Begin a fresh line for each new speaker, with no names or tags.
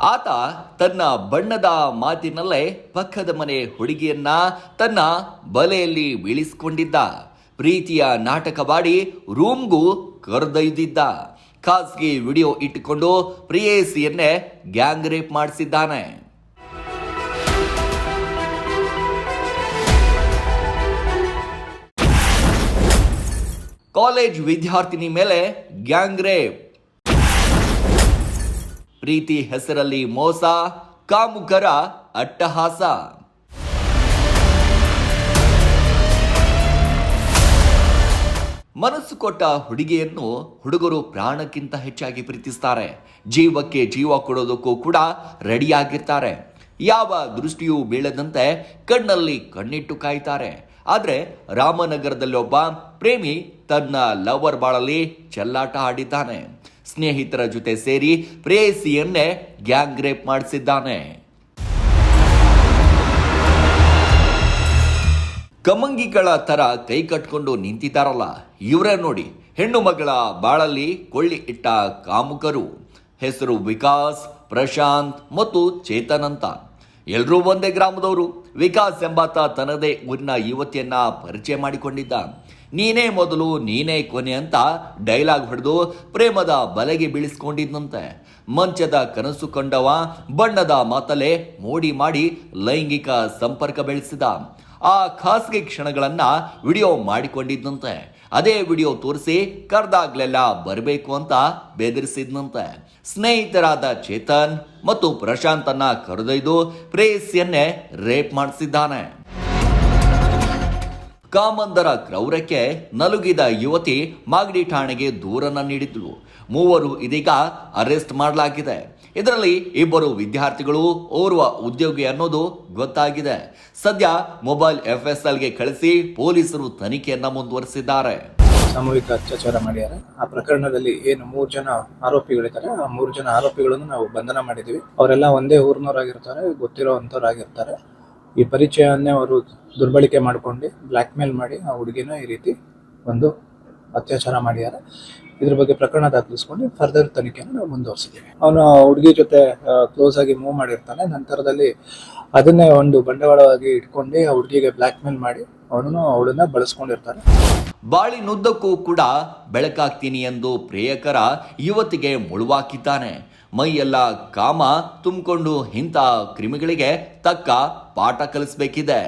ಆತ ತನ್ನ ಬಣ್ಣದ ಮಾತಿನಲ್ಲೇ ಪಕ್ಕದ ಮನೆ ಹುಡುಗಿಯನ್ನ ತನ್ನ ಬಲೆಯಲ್ಲಿ ಬೀಳಿಸಿಕೊಂಡಿದ್ದ. ಪ್ರೀತಿಯ ನಾಟಕವಾಡಿ ರೂಮ್ಗೂ ಕರೆದೊಯ್ದಿದ್ದ. ಖಾಸಗಿ ವಿಡಿಯೋ ಇಟ್ಟುಕೊಂಡು ಪ್ರೇಯಸಿಯನ್ನೇ ಗ್ಯಾಂಗ್ ರೇಪ್ ಮಾಡಿಸಿದ್ದಾನೆ. ಕಾಲೇಜ್ ವಿದ್ಯಾರ್ಥಿನಿ ಮೇಲೆ ಗ್ಯಾಂಗ್ ರೇಪ್. ಪ್ರೀತಿ ಹೆಸರಲ್ಲಿ ಮೋಸ, ಕಾಮುಕರ ಅಟ್ಟಹಾಸ. ಮನಸ್ಸು ಕೊಟ್ಟ ಹುಡುಗಿಯನ್ನು ಹುಡುಗರು ಪ್ರಾಣಕ್ಕಿಂತ ಹೆಚ್ಚಾಗಿ ಪ್ರೀತಿಸ್ತಾರೆ. ಜೀವಕ್ಕೆ ಜೀವ ಕೊಡೋದಕ್ಕೂ ಕೂಡ ರೆಡಿಯಾಗಿರ್ತಾರೆ. ಯಾವ ದೃಷ್ಟಿಯೂ ಬೀಳದಂತೆ ಕಣ್ಣಲ್ಲಿ ಕಣ್ಣಿಟ್ಟು ಕಾಯ್ತಾರೆ. ಆದರೆ ರಾಮನಗರದಲ್ಲೊಬ್ಬ ಪ್ರೇಮಿ ತನ್ನ ಲವರ್ ಬಾಳಲ್ಲಿ ಚೆಲ್ಲಾಟ ಆಡಿದ್ದಾನೆ. ಸ್ನೇಹಿತರ ಜೊತೆ ಸೇರಿ ಪ್ರೇಯಸಿಯನ್ನೇ ಗ್ಯಾಂಗ್ ರೇಪ್ ಮಾಡಿಸಿದ್ದಾನೆ. ಕಮಂಗಿಗಳ ತರ ಕೈ ಕಟ್ಕೊಂಡು ನಿಂತಿದ್ದಾರಲ್ಲ, ಇವರೇ ನೋಡಿ ಹೆಣ್ಣು ಮಗಳ ಬಾಳಲ್ಲಿ ಕೊಳ್ಳಿ ಇಟ್ಟ ಕಾಮುಕರು. ಹೆಸರು ವಿಕಾಸ್, ಪ್ರಶಾಂತ್ ಮತ್ತು ಚೇತನ್ ಅಂತ. ಎಲ್ಲರೂ ಒಂದೇ ಗ್ರಾಮದವರು. ವಿಕಾಸ್ ಎಂಬಾತ ತನ್ನದೇ ಊರಿನ ಯುವತಿಯನ್ನ ಪರಿಚಯ ಮಾಡಿಕೊಂಡಿದ್ದ. ನೀನೇ ಮೊದಲು ನೀನೇ ಕೊನೆ ಅಂತ ಡೈಲಾಗ್ ಹೊಡೆದು ಪ್ರೇಮದ ಬಲೆಗೆ ಬೀಳಿಸ್ಕೊಂಡಿದ್ದಂತೆ. ಮಂಚದ ಕನಸು ಕಂಡವ ಬಣ್ಣದ ಮಾತಲ್ಲೇ ಮೋಡಿ ಮಾಡಿ ಲೈಂಗಿಕ ಸಂಪರ್ಕ ಬೆಳೆಸಿದ. ಆ ಖಾಸಗಿ ಕ್ಷಣಗಳನ್ನ ವಿಡಿಯೋ ಮಾಡಿಕೊಂಡಿದ್ದಂತೆ. ಅದೇ ವಿಡಿಯೋ ತೋರಿಸಿ ಕರೆದಾಗ್ಲೆಲ್ಲ ಬರಬೇಕು ಅಂತ ಬೆದರಿಸಿದ್ನಂತೆ. ಸ್ನೇಹಿತರಾದ ಚೇತನ್ ಮತ್ತು ಪ್ರಶಾಂತನ್ನ ಕರೆದೊಯ್ದು ಪ್ರೇಯಸಿಯನ್ನೇ ರೇಪ್ ಮಾಡಿಸಿದ್ದಾನೆ. ಕಾಮಂದರ ಕ್ರೌರ್ಯಕ್ಕೆ ನಲುಗಿದ ಯುವತಿ ಮಾಗಡಿ ಠಾಣೆಗೆ ದೂರನ್ನ ನೀಡಿದ್ರು. ಮೂವರು ಇದೀಗ ಅರೆಸ್ಟ್ ಮಾಡಲಾಗಿದೆ. ಇದರಲ್ಲಿ ಇಬ್ಬರು ವಿದ್ಯಾರ್ಥಿಗಳು, ಓರ್ವ ಉದ್ಯೋಗಿ ಅನ್ನೋದು ಗೊತ್ತಾಗಿದೆ. ಸದ್ಯ ಮೊಬೈಲ್ FSLಗೆ ಕಳಿಸಿ ಪೊಲೀಸರು ತನಿಖೆಯನ್ನ ಮುಂದುವರಿಸಿದ್ದಾರೆ.
ಸಾಮೂಹಿಕ ಅತ್ಯಾಚಾರ ಮಾಡ್ಯಾರ. ಆ ಪ್ರಕರಣದಲ್ಲಿ ಏನು 3 ಜನ ಆರೋಪಿಗಳಿದ್ದಾರೆ, ಆ 3 ಜನ ಆರೋಪಿಗಳನ್ನು ನಾವು ಬಂಧನ ಮಾಡಿದ್ದೀವಿ. ಅವರೆಲ್ಲ ಒಂದೇ ಊರಿನವರಾಗಿರ್ತಾರೆ, ಗೊತ್ತಿರೋವಂಥವ್ರಾಗಿರ್ತಾರೆ. ಈ ಪರಿಚಯವನ್ನೇ ಅವರು ದುರ್ಬಳಕೆ ಮಾಡ್ಕೊಂಡು ಬ್ಲ್ಯಾಕ್ ಮೇಲ್ ಮಾಡಿ ಆ ಹುಡುಗಿನ ಈ ರೀತಿ ಒಂದು ಅತ್ಯಾಚಾರ ಮಾಡ್ಯಾರ. ಇದ್ರ ಬಗ್ಗೆ ಪ್ರಕರಣ ದಾಖಲಿಸ್ಕೊಂಡು ಫರ್ದರ್ ತನಿಖೆಯನ್ನು ನಾವು ಮುಂದುವರಿಸಿದ್ದೀವಿ. ಅವನು ಹುಡುಗಿ ಜೊತೆ ಕ್ಲೋಸ್ ಆಗಿ ಮೂವ್ ಮಾಡಿರ್ತಾನೆ. ನಂತರದಲ್ಲಿ ಅದನ್ನೇ ಒಂದು ಬಂಡವಾಳವಾಗಿ ಇಟ್ಕೊಂಡು ಆ ಹುಡುಗಿಗೆ ಬ್ಲ್ಯಾಕ್ ಮೇಲ್ ಮಾಡಿ ಅವಳನ್ನ ಬಳಸ್ಕೊಂಡಿರ್ತಾನೆ.
ಬಾಳಿನುದ್ದಕ್ಕೂ ಕೂಡ ಬೆಳಕಾಗ್ತೀನಿ ಎಂದು ಪ್ರೇಯಕರ ಯುವತಿಗೆ ಮುಳುವಾಕಿದ್ದಾನೆ. ಮೈಯೆಲ್ಲ ಕಾಮ ತುಂಬಿಕೊಂಡು ಇಂಥ ಕ್ರಿಮಿಗಳಿಗೆ ತಕ್ಕ ಪಾಠ ಕಲಿಸಬೇಕಿದೆ.